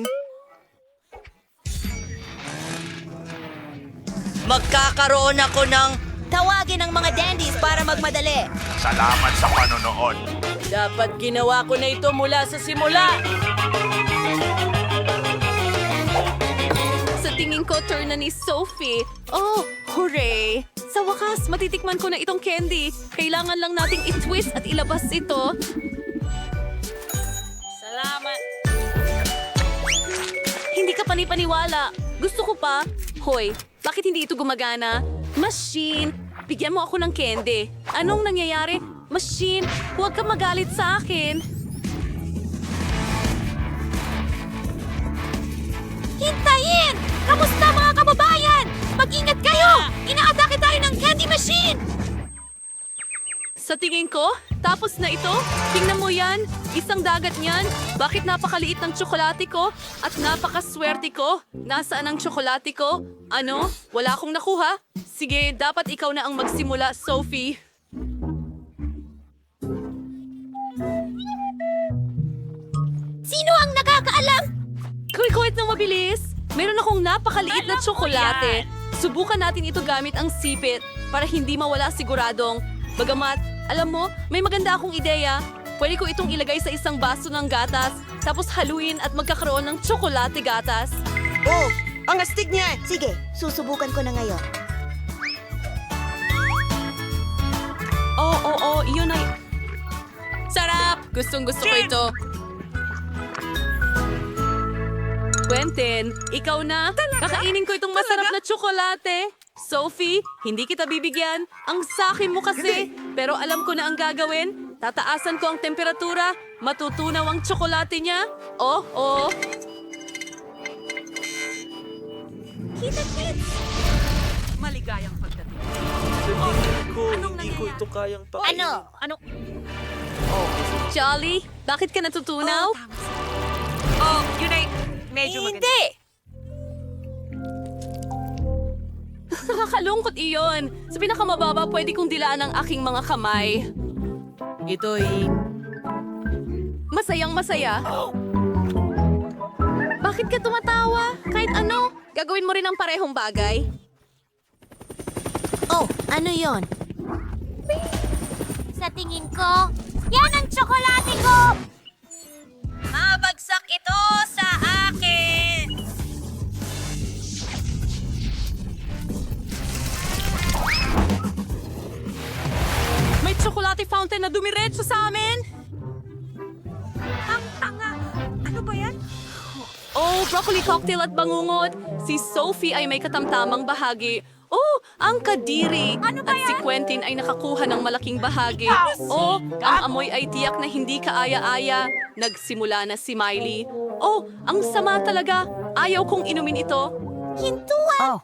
Magkakaroon ako ng... Tawagin ang mga dandies para magmadali. Salamat sa panonood. Dapat ginawa ko na ito mula sa simula. Sa tingin ko, turn na ni Sophie. Oh, hooray! Sa wakas, matitikman ko na itong candy. Kailangan lang nating i-twist at ilabas ito. Salamat. Hindi ka panipaniwala. Gusto ko pa. Hoy, bakit hindi ito gumagana? Machine, bigyan mo ako ng candy. Anong nangyayari? Machine, huwag ka magalit sa akin. Hintayin! Kamusta mga kababayan? Mag-ingat kayo! Inaatake tayo ng candy machine! Sa tingin ko, tapos na ito. Tingnan mo yan. Isang dagat niyan. Bakit napakaliit ng tsokolate ko? At napakaswerte ko. Nasaan ang tsokolate ko? Ano? Wala akong nakuha? Sige, dapat ikaw na ang magsimula, Sophie. Sino ang nakakaalam? Kuwit ng mabilis. Meron akong napakaliit na tsokolate. Subukan natin ito gamit ang sipit para hindi mawala siguradong. Bagamat, alam mo, may maganda akong ideya. Pwede ko itong ilagay sa isang baso ng gatas, tapos haluin at magkakaroon ng tsokolate gatas. Oh, ang astig niya. Sige, susubukan ko na ngayon. Oo, iyon ay... Sarap! Gustong-gusto ko ito. Quentin, ikaw na. Kakainin ko itong masarap na tsokolate. Sophie, hindi kita bibigyan. Ang sakin mo kasi. Pero alam ko na ang gagawin. Tataasan ko ang temperatura. Matutunaw ang tsokolate niya. Oh. Kita-kits! maligayang pagdating. Hindi ko ito kayang Ano? Jolly, bakit ka natutunaw? Yun ay medyo maganda. Hindi! Nakakalungkot iyon. Sa pinakamababa, pwede kong dilaan ang aking mga kamay. Ito'y... Masayang masaya. Bakit ka tumatawa? Kahit ano, gagawin mo rin ang parehong bagay. Oh, ano yon? Sa tingin ko, yan ang tsokolate ko! Mabagsak ito sa akin! May tsokolate fountain na dumiretso sa amin. Ang tanga! Ano ba yan? Oh, broccoli cocktail at bangungot. Si Sophie ay may katamtamang bahagi. Oh, ang kadiri. At si Quentin ay nakakuha ng malaking bahagi. Oh, ang amoy ay tiyak na hindi kaaya-aya. Nagsimula na si Miley. Oh, ang sama talaga. Ayaw kong inumin ito. Hintuan!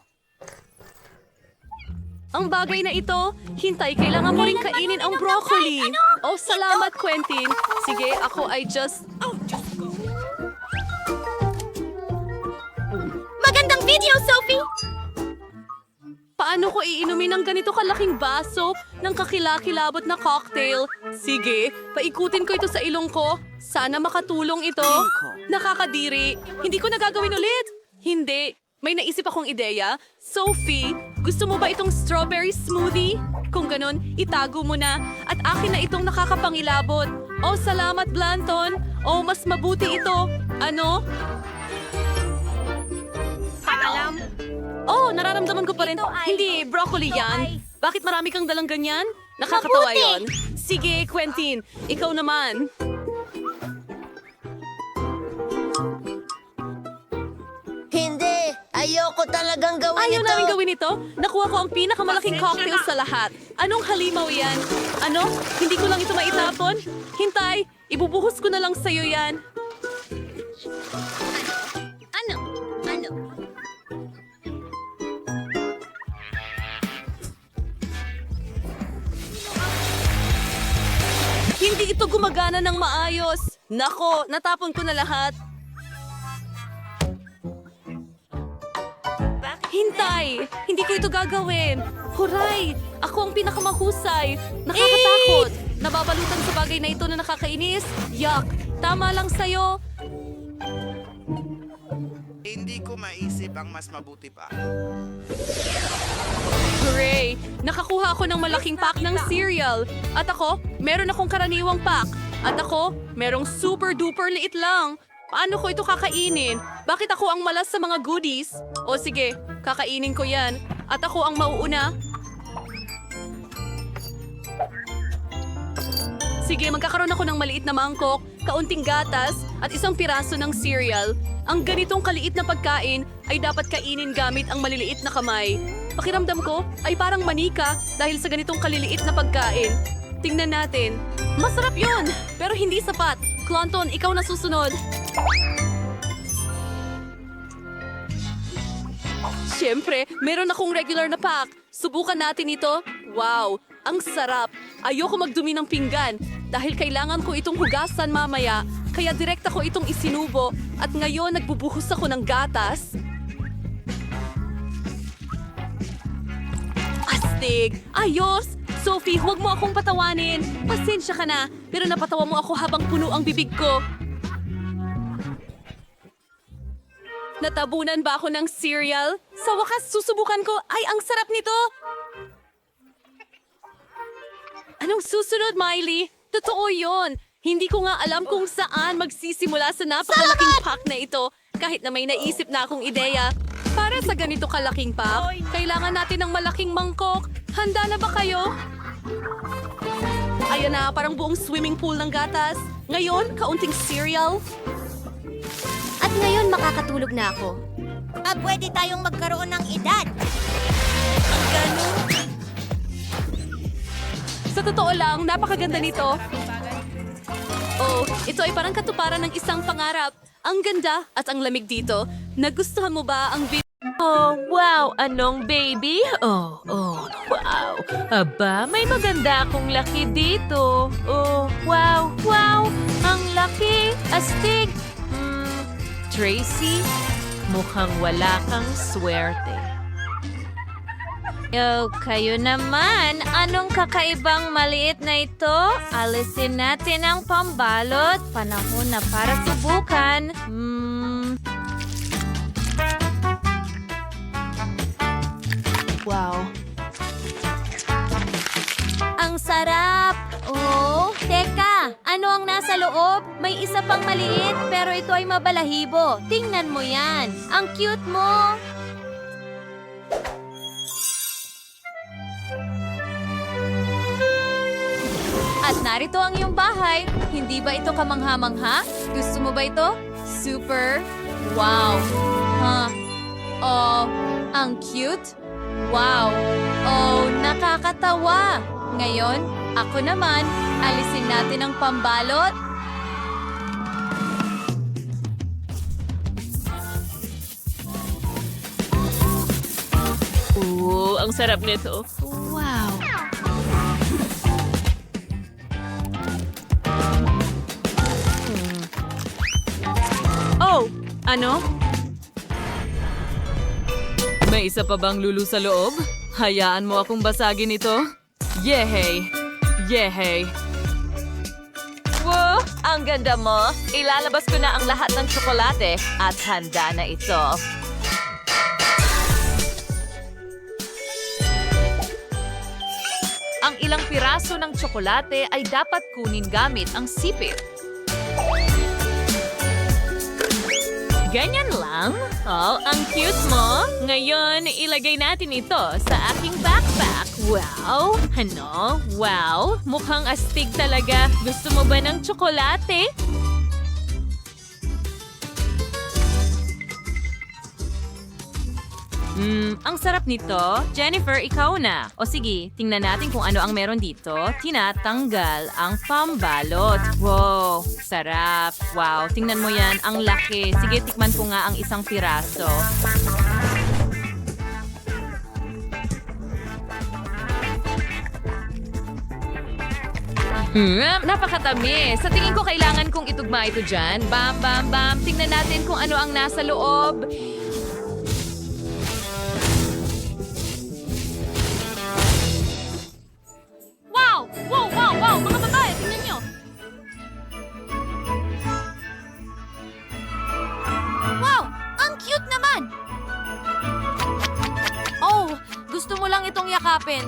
Ang bagay na ito, hintay, kailangan mo rin kainin ang broccoli. Oh, salamat, Quentin. Sige, ako ay just... Magandang video, Sophie! Paano ko iinumin ng ganito kalaking baso ng kakilakilabot na cocktail? Sige, paikutin ko ito sa ilong ko. Sana makatulong ito. Nakakadiri. Hindi ko nagagawin ulit. Hindi. May naisip akong ideya. Sophie, gusto mo ba itong strawberry smoothie? Kung ganun, itago mo na. At akin na itong nakakapangilabot. Oh, salamat, Blanton. Oh, mas mabuti ito. Ano? Alam, Oh, nararamdaman ko pa rin. Ito ay- Hindi, broccoli ito yan. ay- Bakit marami kang dalang ganyan? Nakakatawa Mabuti! yon. Sige, Quentin. Ikaw naman. hindi. Ayoko talagang gawin Ayaw namin gawin ito. Nakuha ko ang pinakamalaking cocktail sa lahat. Anong halimaw yan? Ano? Hindi ko lang ito maitapon? Hintay, ibubuhos ko na lang sa'yo yan. Ano? Hindi ito gumagana ng maayos. Nako, natapon ko na lahat. Hintay! Hindi ko ito gagawin. Huray! Ako ang pinakamahusay. Nakakatakot. Nababalutan sa bagay na ito na nakakainis. Yuck! Tama lang sa'yo. Hindi ko maisip ang mas mabuti pa. Hooray! Nakakuha ako ng malaking pack ng cereal. At ako, meron akong karaniwang pack. At ako, merong super duper liit lang. Paano ko ito kakainin? Bakit ako ang malas sa mga goodies? O sige, kakainin ko yan. At ako ang mauuna. Sige, magkakaroon ako ng maliit na mangkok, kaunting gatas, at isang piraso ng cereal. Ang ganitong kaliit na pagkain ay dapat kainin gamit ang maliliit na kamay. Pakiramdam ko ay parang manika dahil sa ganitong kaliliit na pagkain. Tingnan natin. Masarap yun, pero hindi sapat. Clonton, ikaw na susunod. Siyempre, meron akong regular na pack. Subukan natin ito. Wow, ang sarap. Ayoko magdumi ng pinggan dahil kailangan ko itong hugasan mamaya. Kaya direkta ko itong isinubo at ngayon nagbubuhos ako ng gatas. Astig! Ayos! Sophie, huwag mo akong patawanin. Pasensya ka na, pero napatawa mo ako habang puno ang bibig ko. Natabunan ba ako ng cereal? Sa wakas, susubukan ko. Ay, ang sarap nito! Anong susunod, Miley? Totoo yon. Hindi ko nga alam kung saan magsisimula sa napakalaking pack na ito. Kahit na may naisip na akong ideya. Para sa ganito kalaking pack, kailangan natin ng malaking mangkok. Handa na ba kayo? Ayan na, parang buong swimming pool ng gatas. Ngayon, kaunting cereal. At ngayon makakatulog na ako. Pwede tayong magkaroon ng edad. Sa totoo lang, napakaganda nito. Oh, ito ay parang katuparan ng isang pangarap. Ang ganda at ang lamig dito. Nagustuhan mo ba ang video? Oh, wow! Anong baby? Oh, wow! Aba, may maganda akong laki dito. Oh, wow! Ang laki! Astig! Tracy, mukhang wala kang swerte. Kayo naman. Anong kakaibang maliit na ito? Alisin natin ang pambalot. Panahon na para subukan. Wow! Ang sarap! Oh, teka! Ano ang nasa loob? May isa pang maliit, pero ito ay mabalahibo. Tingnan mo yan. Ang cute mo! At narito ang iyong bahay. Hindi ba ito kamangha-mangha? Gusto mo ba ito? Super! Wow! Oh, ang cute! Wow! Oh, nakakatawa! Ngayon, ako naman, alisin natin ang pambalot. Ang sarap nito. Wow! Oh, ano? May isa pa bang lulu sa loob? Hayaan mo akong basagin ito. Yehey! Wow! Ang ganda mo! Ilalabas ko na ang lahat ng tsokolate at handa na ito. Ang ilang piraso ng tsokolate ay dapat kunin gamit ang sipit. Ganyan lang? Oh, ang cute mo. Ngayon, ilagay natin ito sa aking backpack. Wow! Ano? Wow! Mukhang astig talaga. Gusto mo ba ng tsokolate? Ang sarap nito. Jennifer, ikaw na. O sige, tingnan natin kung ano ang meron dito. Tinatanggal ang pambalot. Wow, sarap. Wow, tingnan mo yan. Ang laki. Sige, tikman ko nga ang isang piraso. Napakatamis. Sa tingin ko kailangan kong itugma ito dyan. Bam, bam, bam. Tingnan natin kung ano ang nasa loob. Wow! Mga babae, tingnan nyo! Wow! Ang cute naman! Oh, gusto mo lang itong yakapin.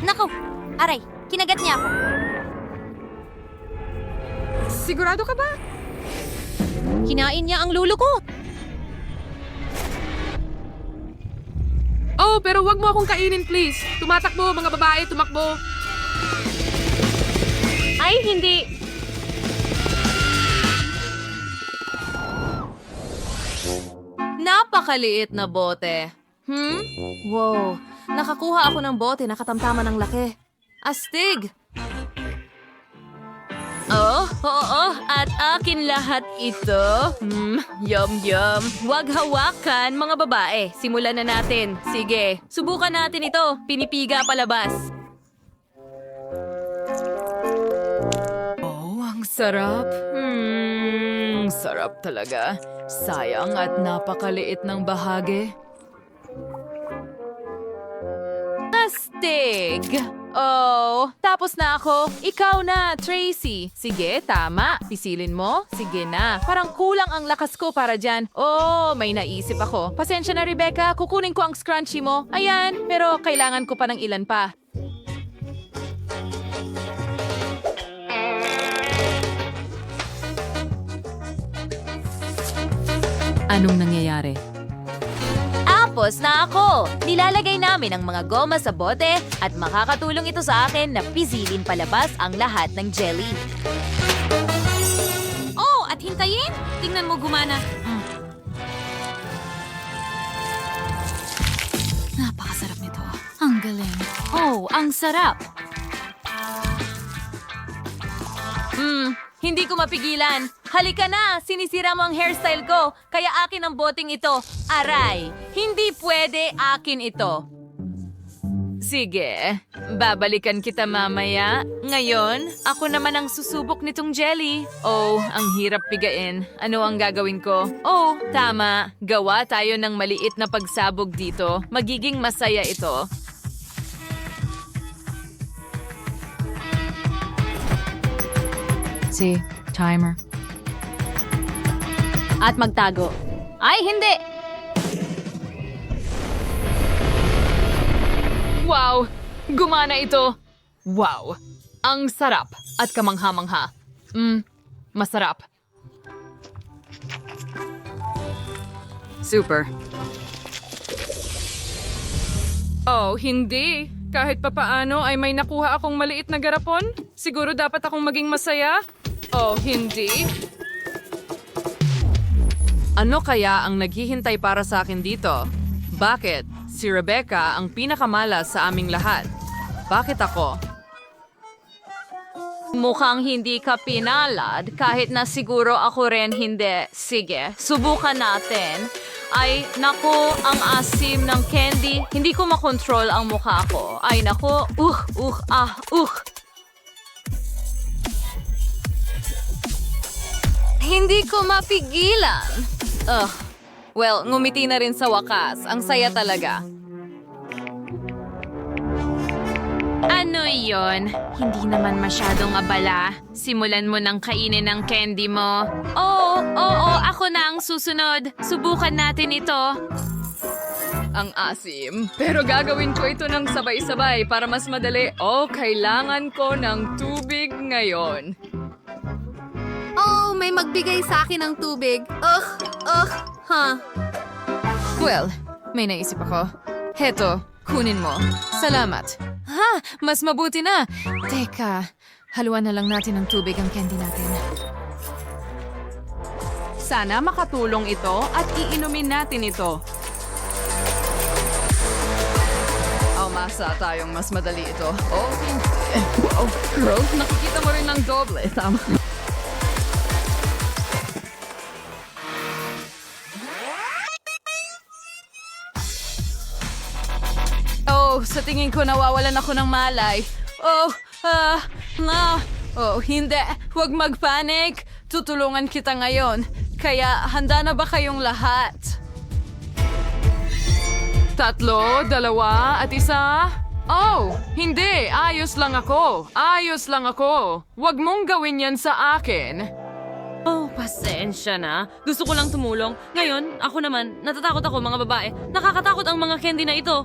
Naku! Aray, kinagat niya ako. Sigurado ka ba? Kinain niya ang lulo ko. Oh, pero wag mo akong kainin, please. Tumatakbo, mga babae, tumakbo. Ay, hindi. Napakaliit na bote. Wow, nakakuha ako ng bote na katamtaman ng laki. Astig! Oo, at akin lahat ito. Yum. Huwag hawakan, mga babae. Simulan na natin. Sige, subukan natin ito. Pinipiga palabas. Oh, ang sarap. Sarap talaga. Sayang at napakaliit ng bahagi. Astig! Oh, tapos na ako. Ikaw na, Tracy. Sige, tama. Pisilin mo. Sige na. Parang kulang ang lakas ko para dyan. Oh, may naisip ako. Pasensya na, Rebecca. Kukunin ko ang scrunchie mo. Ayan, pero kailangan ko pa ng ilan pa. Anong nangyayari? Tapos na ako. Nilalagay namin ang mga goma sa bote at makakatulong ito sa akin na pisilin palabas ang lahat ng jelly. Oh, at hintayin. Tingnan mo gumana. Napakasarap nito. Ang galing. Oh, ang sarap. Hindi ko mapigilan. halika na! Sinisira mo ang hairstyle ko, kaya akin ang boteng ito. Aray! Hindi pwede, akin ito. Sige, babalikan kita mamaya. Ngayon, ako naman ang susubok nitong jelly. Oh, ang hirap pigain. Ano ang gagawin ko? Oh, tama. Gawa tayo ng maliit na pagsabog dito. Magiging masaya ito. Timer. At magtago. Ay, hindi! Wow! Gumana ito! Wow! Ang sarap at kamangha-mangha. Masarap. Super. Oh, hindi. Kahit papaano ay may nakuha akong maliit na garapon. Siguro dapat akong maging masaya. Oh, hindi. Ano kaya ang naghihintay para sa akin dito? Bakit? Si Rebecca ang pinakamalas sa aming lahat. Bakit ako? Mukhang hindi ka pinalad, kahit na siguro ako rin hindi. Sige, subukan natin. Ay, naku, ang asim ng candy. Hindi ko makontrol ang mukha ko. Ay, naku, Hindi ko mapigilan. Well, ngumiti na rin sa wakas. Ang saya talaga. Ano yon? Hindi naman masyadong abala. Simulan mo nang kainin ang candy mo. Oo, ako na ang susunod. Subukan natin ito. Ang asim. Pero gagawin ko ito ng sabay-sabay para mas madali. Oh, kailangan ko ng tubig ngayon. Oh, may magbigay sa akin ng tubig. Well, may naisip ako. Heto, kunin mo. Salamat. Mas mabuti na. Teka, haluan na lang natin ng tubig ang candy natin. Sana makatulong ito at iinumin natin ito. Masa tayong mas madali ito. Oh, hindi. Oh, Rose, nakikita mo rin ng doble. Tama. Oh, sa tingin ko nawawalan ako ng malay. Oh, hindi. Huwag mag-panic. Tutulungan kita ngayon. Kaya handa na ba kayong lahat? 3, 2, at 1. Oh, hindi. Ayos lang ako. Huwag mong gawin yan sa akin. Oh, pasensya na. Gusto ko lang tumulong. Ngayon, ako naman, natatakot ako mga babae. Nakakatakot ang mga candy na ito.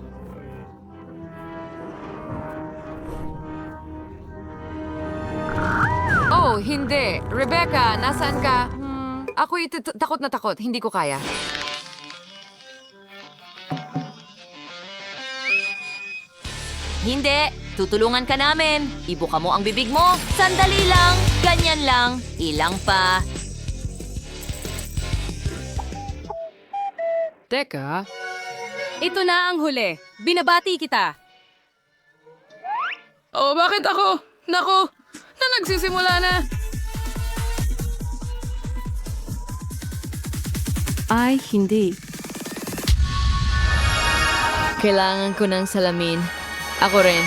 Oh, hindi. Rebecca, nasaan ka? Ako'y takot na takot. Hindi ko kaya. Hindi. Tutulungan ka namin. Ibuka mo ang bibig mo. Sandali lang. Ganyan lang. Ilang pa. Teka. Ito na ang huli. Binabati kita. Oh, bakit ako? Naku, na nagsisimula na. Ay, hindi. Kailangan ko ng salamin. Ako rin.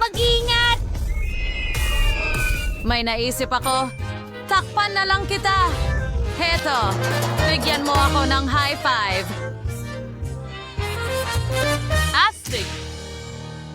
Mag-ingat! May naisip ako. Takpan na lang kita. Heto, bigyan mo ako ng high five. Astig!